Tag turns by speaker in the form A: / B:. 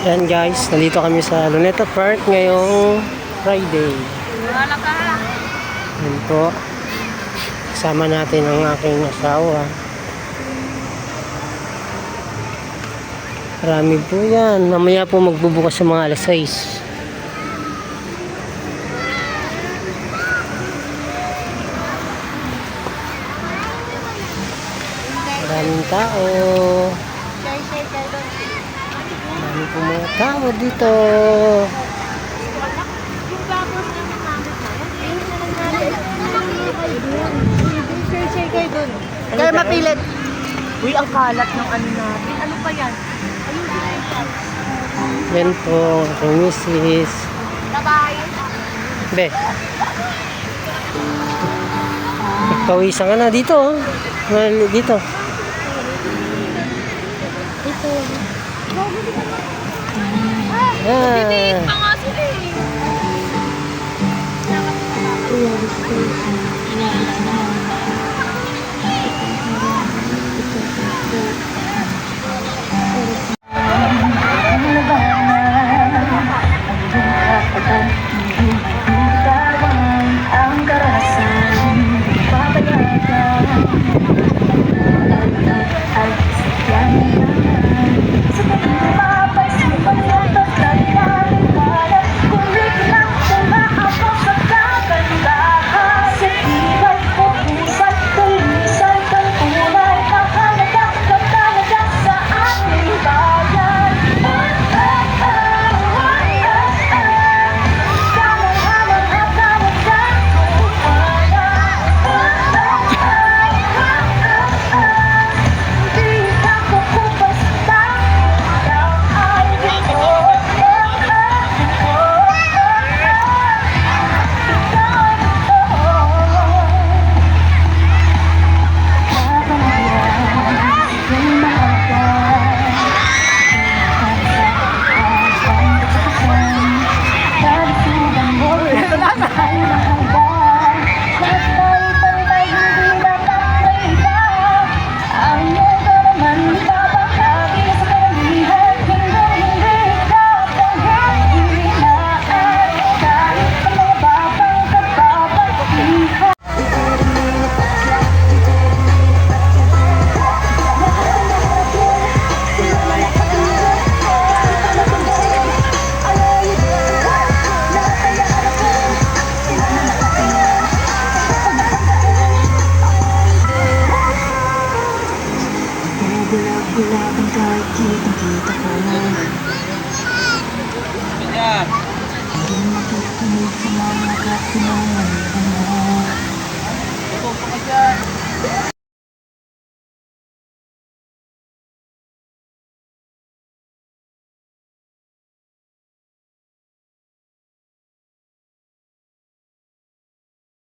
A: Yan guys, nandito kami sa Luneta Park ngayong Friday.
B: Wala ka ha.
A: Yan po. Kasama natin ang aking asawa. Marami po yan. Mamaya po magbubukas sa mga alas 6. Maraming tao.
B: Share ka doon.
A: Marami po mga tao dito.
B: Yung bagos na mamamit na. Share kayo doon. Kaya mapilit. Uy, ang kalat ng ano natin. Ano pa yan? Ayusin na yung shots.
A: Yan po, ang misis.
B: Bye-bye.
A: Be. Pawisan ka na dito. Oh. Dito.
B: Ito.
A: Yan.
B: Pa nga sila eh.
C: Bulag-bulagan kahit kitang-kita ko na hindi makikinig sa mga katinangan mo.